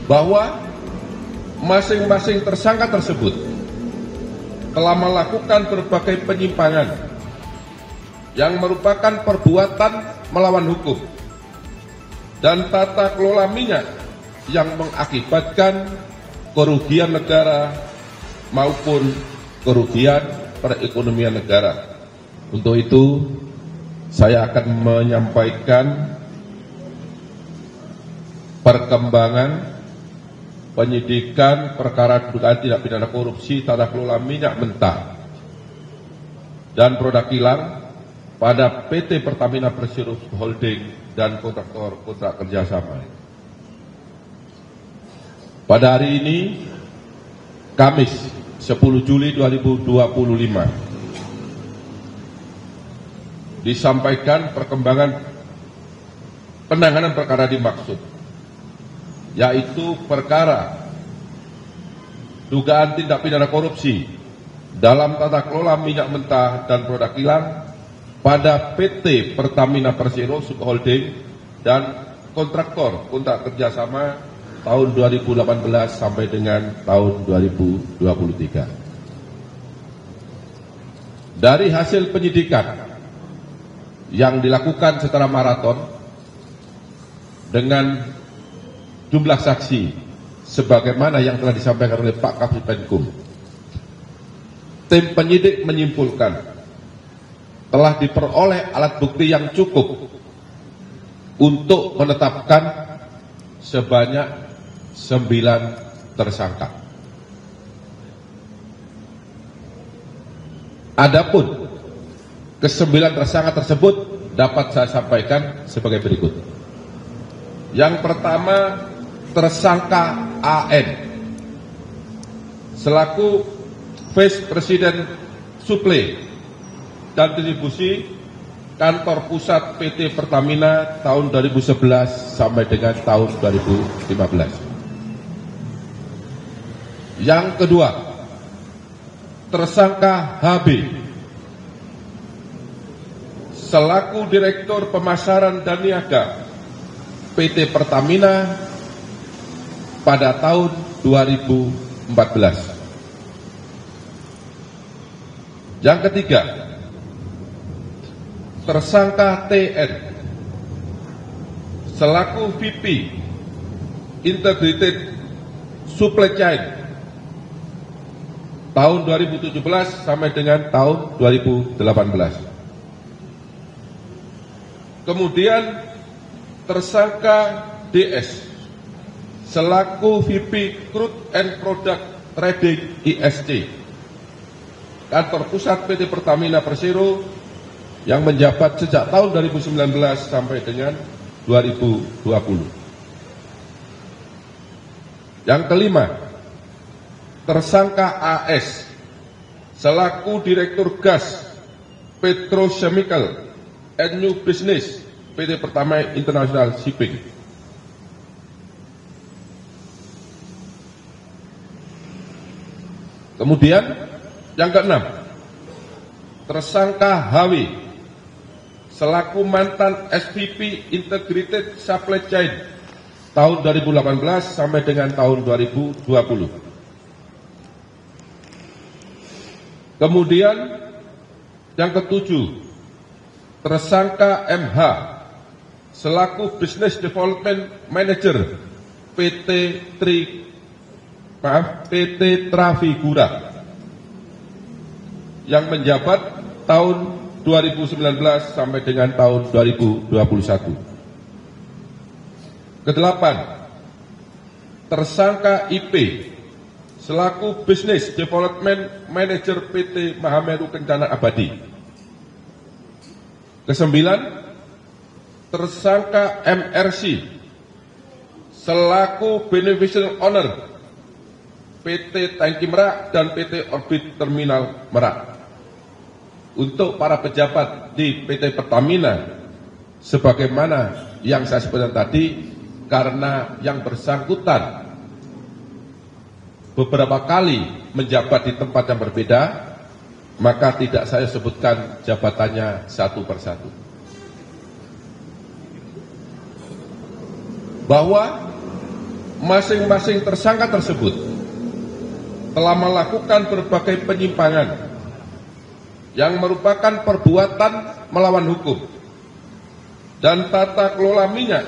bahwa masing-masing tersangka tersebut telah melakukan berbagai penyimpangan yang merupakan perbuatan melawan hukum dan tata kelola minyak yang mengakibatkan kerugian negara maupun kerugian perekonomian negara. Untuk itu, saya akan menyampaikan perkembangan penyidikan perkara dugaan tindak pidana korupsi tata kelola minyak mentah dan produk kilang pada PT Pertamina Persero Holding dan kontraktor kontrak kerjasama. Pada hari ini, Kamis 10 Juli 2025, disampaikan perkembangan penanganan perkara dimaksud, yaitu perkara dugaan tindak pidana korupsi dalam tata kelola minyak mentah dan produk kilang pada PT Pertamina Persero Holding dan kontraktor kontrak kerjasama tahun 2018 sampai dengan tahun 2023. Dari hasil penyidikan yang dilakukan secara maraton dengan jumlah saksi sebagaimana yang telah disampaikan oleh Pak Kabid Penkum, tim penyidik menyimpulkan telah diperoleh alat bukti yang cukup untuk menetapkan sebanyak 9 tersangka. Adapun ke-9 tersangka tersebut dapat saya sampaikan sebagai berikut. Yang pertama, tersangka AN selaku Vice President Suplai dan Distribusi Kantor Pusat PT Pertamina tahun 2011 sampai dengan tahun 2015. Yang kedua, tersangka HB selaku Direktur Pemasaran dan Niaga PT Pertamina pada tahun 2014. Yang ketiga, tersangka TN selaku VP Integrated Supply Chain tahun 2017 sampai dengan tahun 2018. Kemudian tersangka DS selaku VP Crude and Product Trading ISC Kantor Pusat PT Pertamina Persero yang menjabat sejak tahun 2019 sampai dengan 2020. Yang kelima, tersangka AS selaku Direktur Gas Petrochemical and New Business PT Pertamina International Shipping. Kemudian yang keenam, tersangka HW selaku mantan SVP Integrated Supply Chain tahun 2018 sampai dengan tahun 2020. Kemudian yang ketujuh, tersangka MH selaku Business Development Manager PT Trafigura yang menjabat tahun 2019 sampai dengan tahun 2021. Kedelapan, tersangka IP selaku Business Development Manager PT Mahameru Kencana Abadi. Kesembilan, tersangka MRC selaku Beneficial Owner PT Tangki Merak dan PT Orbit Terminal Merak. Untuk para pejabat di PT Pertamina, sebagaimana yang saya sebutkan tadi, karena yang bersangkutan beberapa kali menjabat di tempat yang berbeda, maka tidak saya sebutkan jabatannya satu persatu. Bahwa masing-masing tersangka tersebut telah melakukan berbagai penyimpangan yang merupakan perbuatan melawan hukum dan tata kelola minyak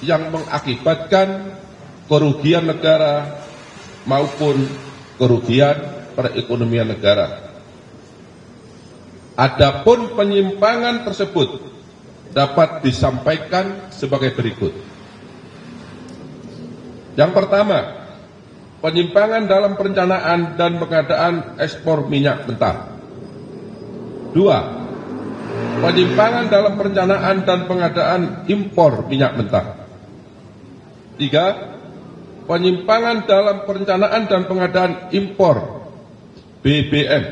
yang mengakibatkan kerugian negara maupun kerugian perekonomian negara. Adapun penyimpangan tersebut dapat disampaikan sebagai berikut. Yang pertama, penyimpangan dalam perencanaan dan pengadaan ekspor minyak mentah. 2. Penyimpangan dalam perencanaan dan pengadaan impor minyak mentah. 3. Penyimpangan dalam perencanaan dan pengadaan impor BBM.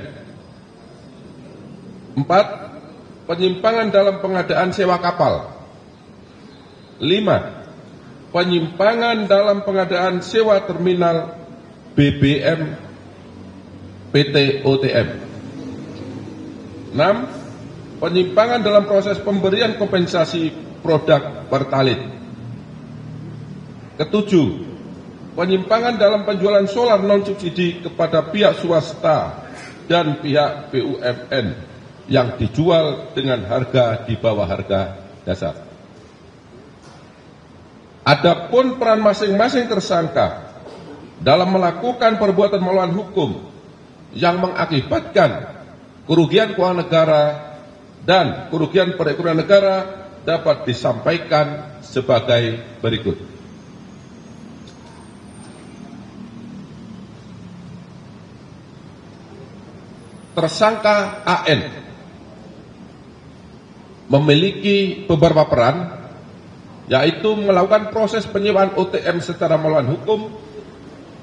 4. Penyimpangan dalam pengadaan sewa kapal. 5. Penyimpangan dalam pengadaan sewa terminal BBM PT OTM. 6. Penyimpangan dalam proses pemberian kompensasi produk Pertalite. Ketujuh, penyimpangan dalam penjualan solar non-subsidi kepada pihak swasta dan pihak BUMN yang dijual dengan harga di bawah harga dasar. Adapun peran masing-masing tersangka dalam melakukan perbuatan melawan hukum yang mengakibatkan kerugian keuangan negara dan kerugian perekonomian negara dapat disampaikan sebagai berikut. Tersangka AN memiliki beberapa peran, yaitu melakukan proses penyewaan OTM secara melawan hukum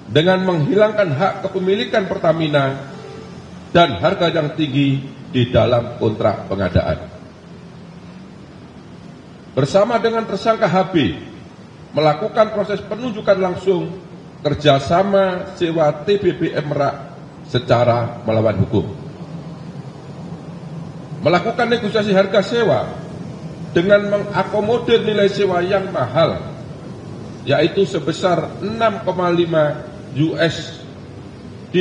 dengan menghilangkan hak kepemilikan Pertamina dan harga yang tinggi di dalam kontrak pengadaan. Bersama dengan tersangka HB melakukan proses penunjukan langsung kerjasama sewa TBBM Merak secara melawan hukum. Melakukan negosiasi harga sewa dengan mengakomodir nilai sewa yang mahal, yaitu sebesar 6,5 USD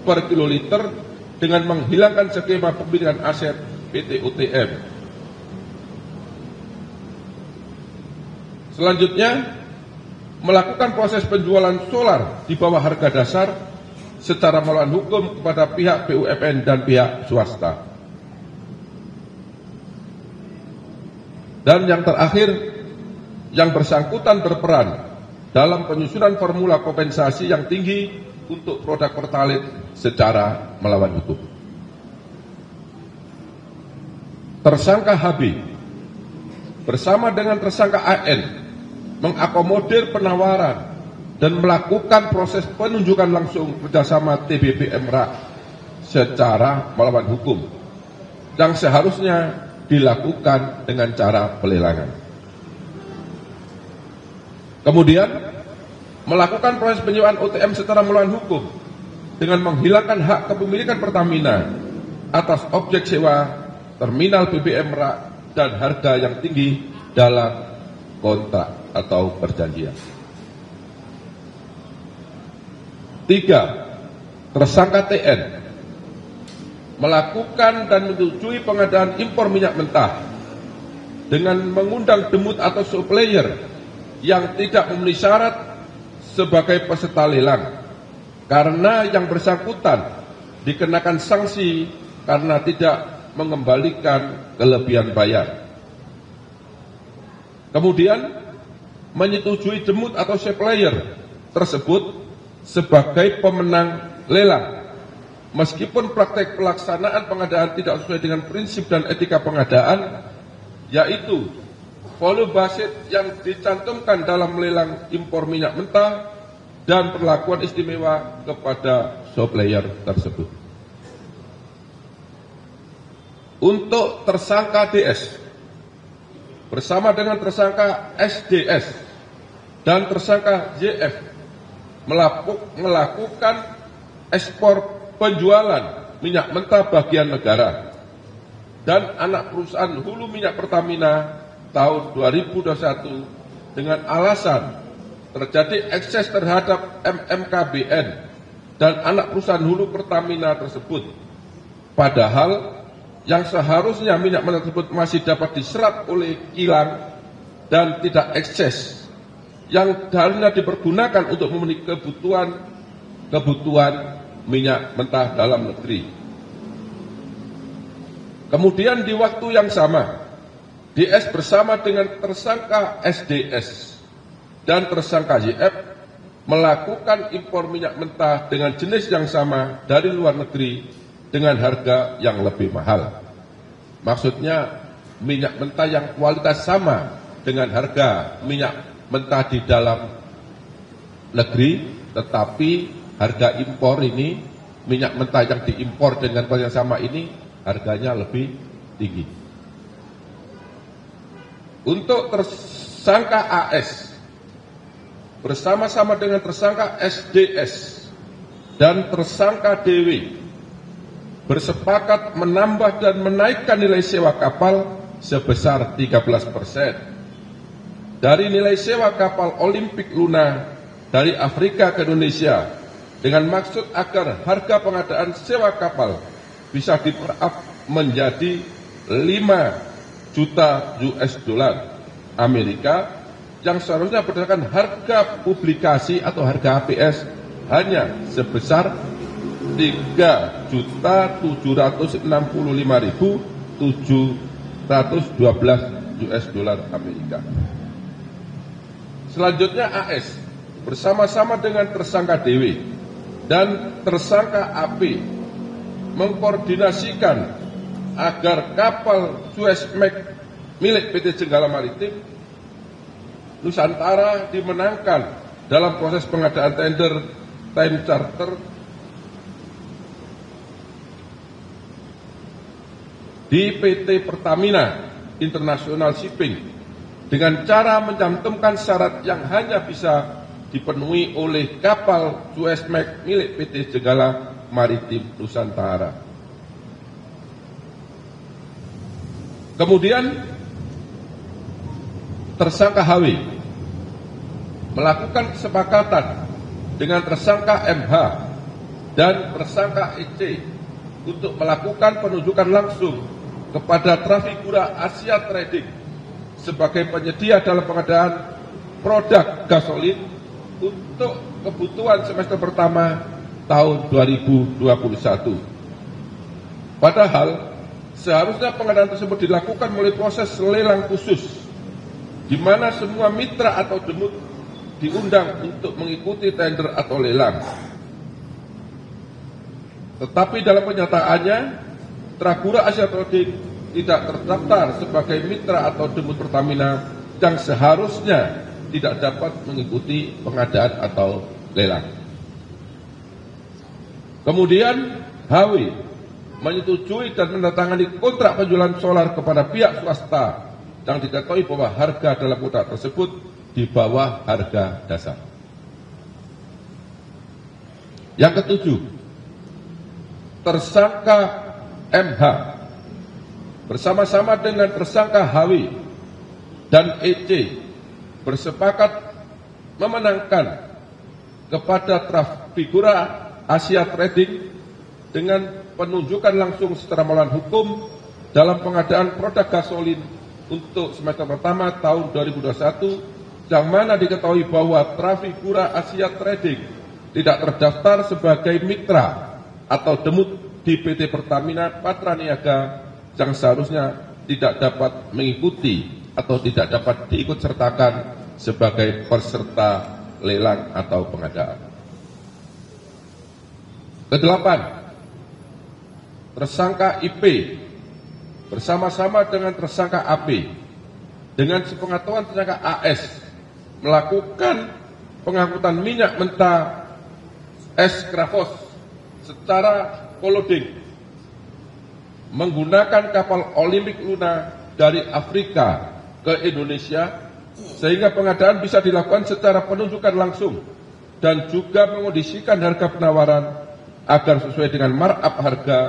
per kiloliter dengan menghilangkan skema pemilikan aset PT OTM. Selanjutnya, melakukan proses penjualan solar di bawah harga dasar secara melawan hukum kepada pihak BUMN dan pihak swasta. Dan yang terakhir, yang bersangkutan berperan dalam penyusunan formula kompensasi yang tinggi untuk produk Pertalite secara melawan hukum. Tersangka HB bersama dengan tersangka AN mengakomodir penawaran dan melakukan proses penunjukan langsung kerjasama TBBM Merak secara melawan hukum yang seharusnya dilakukan dengan cara pelelangan. Kemudian melakukan proses penyewaan OTM secara melawan hukum dengan menghilangkan hak kepemilikan Pertamina atas objek sewa terminal BBM Merak dan harga yang tinggi dalam kontrak atau perjanjian. 3. Tersangka TN melakukan dan menyetujui pengadaan impor minyak mentah dengan mengundang demut atau supplier yang tidak memenuhi syarat sebagai peserta lelang, karena yang bersangkutan dikenakan sanksi karena tidak mengembalikan kelebihan bayar. Kemudian menyetujui demut atau supplier tersebut sebagai pemenang lelang, meskipun praktek pelaksanaan pengadaan tidak sesuai dengan prinsip dan etika pengadaan, yaitu volume basit yang dicantumkan dalam lelang impor minyak mentah dan perlakuan istimewa kepada supplier tersebut. Untuk tersangka DS bersama dengan tersangka SDS dan tersangka JF melakukan ekspor penjualan minyak mentah bagian negara dan anak perusahaan hulu minyak Pertamina tahun 2021 dengan alasan terjadi ekses terhadap MMKBN dan anak perusahaan hulu Pertamina tersebut. Padahal yang seharusnya minyak mentah tersebut masih dapat diserap oleh kilang dan tidak ekses, yang seharusnya dipergunakan untuk memenuhi kebutuhan minyak mentah dalam negeri. Kemudian di waktu yang sama, DS bersama dengan tersangka SDS dan tersangka YF melakukan impor minyak mentah dengan jenis yang sama dari luar negeri dengan harga yang lebih mahal. Maksudnya minyak mentah yang kualitas sama dengan harga minyak mentah di dalam negeri, tetapi harga impor ini, minyak mentah yang diimpor dengan kualitas yang sama ini harganya lebih tinggi. Untuk tersangka AS bersama-sama dengan tersangka SDS dan tersangka DW bersepakat menambah dan menaikkan nilai sewa kapal sebesar 13% dari nilai sewa kapal Olympic Luna dari Afrika ke Indonesia dengan maksud agar harga pengadaan sewa kapal bisa di-up menjadi 5 juta US$ Amerika yang seharusnya berdasarkan harga publikasi atau harga HPS hanya sebesar 3.765.712 US$ Amerika. Selanjutnya AS bersama-sama dengan tersangka DW dan tersangka AP mengkoordinasikan agar kapal Suezmax milik PT Jenggala Maritim Nusantara dimenangkan dalam proses pengadaan tender time charter di PT Pertamina International Shipping dengan cara mencantumkan syarat yang hanya bisa dipenuhi oleh kapal Suezmax milik PT Jenggala Maritim Nusantara. Kemudian tersangka HW melakukan kesepakatan dengan tersangka MH dan tersangka EC untuk melakukan penunjukan langsung kepada Trafigura Asia Trading sebagai penyedia dalam pengadaan produk gasolin untuk kebutuhan semester pertama tahun 2021. Padahal seharusnya pengadaan tersebut dilakukan melalui proses lelang khusus, di mana semua mitra atau demut diundang untuk mengikuti tender atau lelang. Tetapi dalam kenyataannya, Trafigura Asia Trading tidak terdaftar sebagai mitra atau demut Pertamina yang seharusnya tidak dapat mengikuti pengadaan atau lelang. Kemudian HW menyetujui dan menandatangani kontrak penjualan solar kepada pihak swasta yang diketahui bahwa harga dalam kontrak tersebut di bawah harga dasar. Yang ketujuh, tersangka MH bersama-sama dengan tersangka HW dan EC bersepakat memenangkan kepada Trafigura Asia Trading dengan penunjukan langsung secara melawan hukum dalam pengadaan produk gasolin untuk semester pertama tahun 2021, yang mana diketahui bahwa Trafigura Asia Trading tidak terdaftar sebagai mitra atau demut di PT Pertamina Patraniaga yang seharusnya tidak dapat mengikuti atau tidak dapat diikut sertakan sebagai peserta lelang atau pengadaan. Kedelapan, tersangka IP bersama-sama dengan tersangka AP dengan sepengetahuan tersangka AS melakukan pengangkutan minyak mentah S-Krafos secara koloding menggunakan kapal Olympic Luna dari Afrika ke Indonesia, sehingga pengadaan bisa dilakukan secara penunjukan langsung dan juga mengondisikan harga penawaran agar sesuai dengan markup harga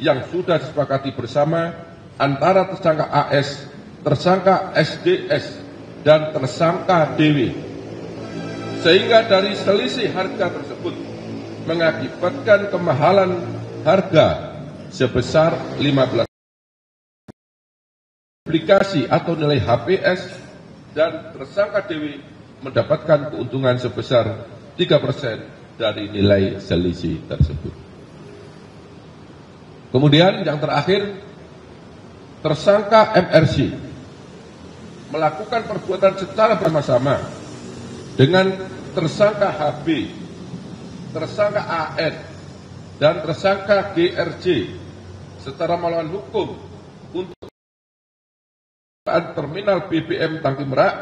yang sudah disepakati bersama antara tersangka AS, tersangka SDS, dan tersangka DW. sehingga dari selisih harga tersebut mengakibatkan kemahalan harga sebesar 15 aplikasi atau nilai HPS, dan tersangka Dewi mendapatkan keuntungan sebesar 3% dari nilai selisih tersebut. Kemudian yang terakhir, tersangka MRC melakukan perbuatan secara bersama-sama dengan tersangka HB, tersangka AN, dan tersangka GRJ secara melawan hukum untuk terminal BBM Tangki Merak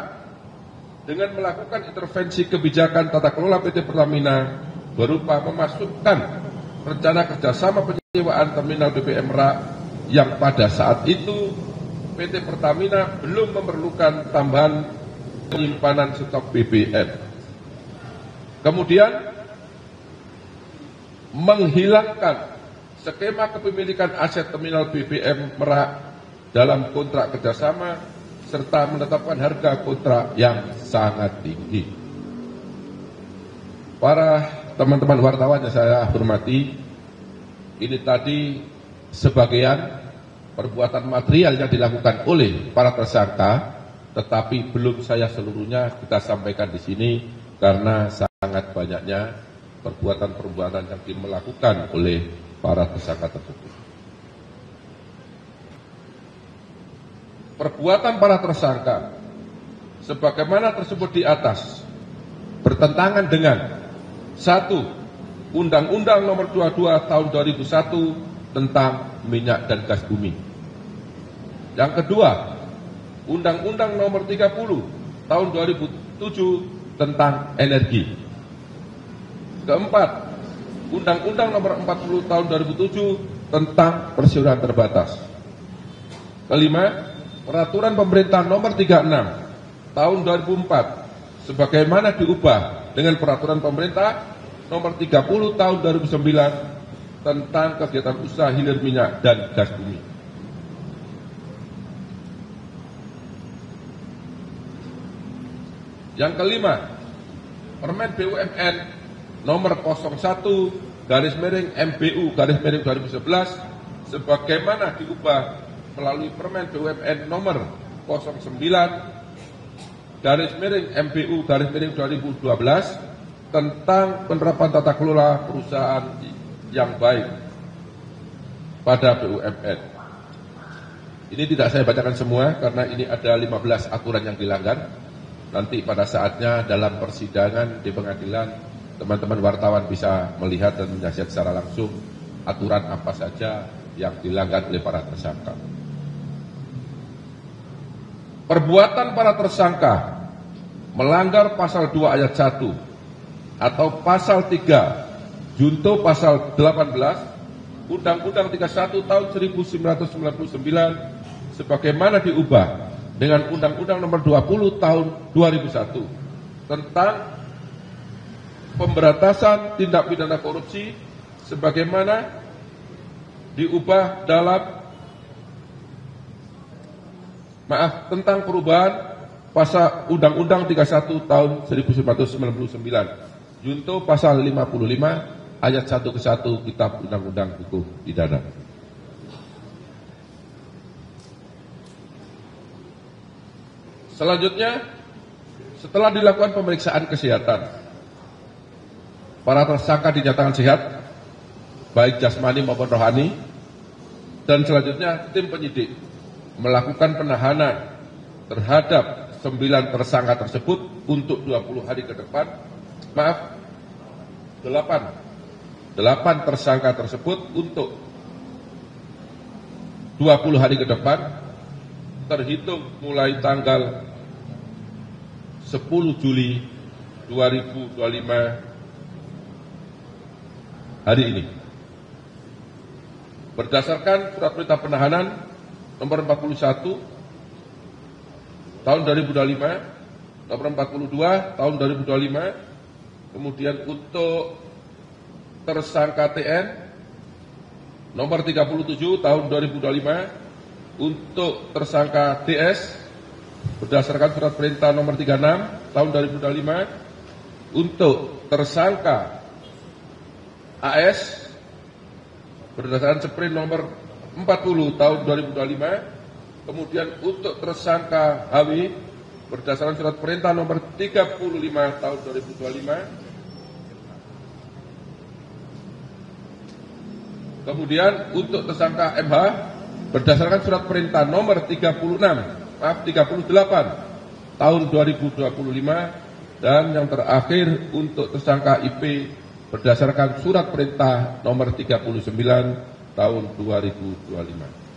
dengan melakukan intervensi kebijakan tata kelola PT Pertamina berupa memasukkan rencana kerjasama penyewaan terminal BBM Merak yang pada saat itu PT Pertamina belum memerlukan tambahan penyimpanan stok BBM. Kemudian menghilangkan skema kepemilikan aset terminal BBM Merak dalam kontrak kerjasama serta menetapkan harga kontrak yang sangat tinggi. Para teman-teman wartawan yang saya hormati, ini tadi sebagian perbuatan material yang dilakukan oleh para tersangka, tetapi belum saya seluruhnya kita sampaikan di sini karena sangat banyaknya perbuatan-perbuatan yang dilakukan oleh para tersangka tersebut. Perbuatan para tersangka sebagaimana tersebut di atas bertentangan dengan 1. Undang-Undang Nomor 22 Tahun 2001 tentang minyak dan gas bumi. Yang kedua, Undang-Undang Nomor 30 Tahun 2007 tentang energi. Keempat, Undang-Undang Nomor 40 Tahun 2007 tentang persiaran terbatas. Kelima, Peraturan Pemerintah Nomor 36 Tahun 2004 sebagaimana diubah dengan Peraturan Pemerintah Nomor 30 Tahun 2009 tentang kegiatan usaha hilir minyak dan gas bumi. Yang kelima, Permen BUMN Nomor 01/MBU/2011 sebagaimana diubah melalui Permen BUMN Nomor 09/MBU/2012 tentang penerapan tata kelola perusahaan yang baik pada BUMN. Ini tidak saya bacakan semua karena ini ada 15 aturan yang dilanggar. Nanti pada saatnya dalam persidangan di pengadilan, teman-teman wartawan bisa melihat dan menyaksikan secara langsung aturan apa saja yang dilanggar oleh para tersangka. Perbuatan para tersangka melanggar pasal 2 ayat 1 atau pasal 3 junto pasal 18 Undang-Undang 31 tahun 1999 sebagaimana diubah dengan Undang-Undang Nomor 20 tahun 2001 tentang pemberantasan tindak pidana korupsi sebagaimana diubah dalam tentang perubahan pasal Undang-Undang 31 tahun 1999 junto pasal 55 ayat 1 ke 1 Kitab Undang-Undang Hukum Pidana. Selanjutnya, setelah dilakukan pemeriksaan kesehatan, para tersangka dinyatakan sehat baik jasmani maupun rohani, dan selanjutnya tim penyidik melakukan penahanan terhadap 9 tersangka tersebut untuk 20 hari ke depan. 8 tersangka tersebut untuk 20 hari ke depan terhitung mulai tanggal 10 Juli 2025 hari ini. Berdasarkan surat perintah penahanan nomor 41 tahun 2025, nomor 42 tahun 2025, kemudian untuk tersangka TN nomor 37 tahun 2025, untuk tersangka DS berdasarkan surat perintah nomor 36 tahun 2025, untuk tersangka AS berdasarkan Sprint nomor 40 tahun 2025, kemudian untuk tersangka HW berdasarkan surat perintah nomor 35 tahun 2025, kemudian untuk tersangka MH berdasarkan surat perintah nomor 38 tahun 2025, dan yang terakhir untuk tersangka IP berdasarkan surat perintah nomor 39 tahun 2025.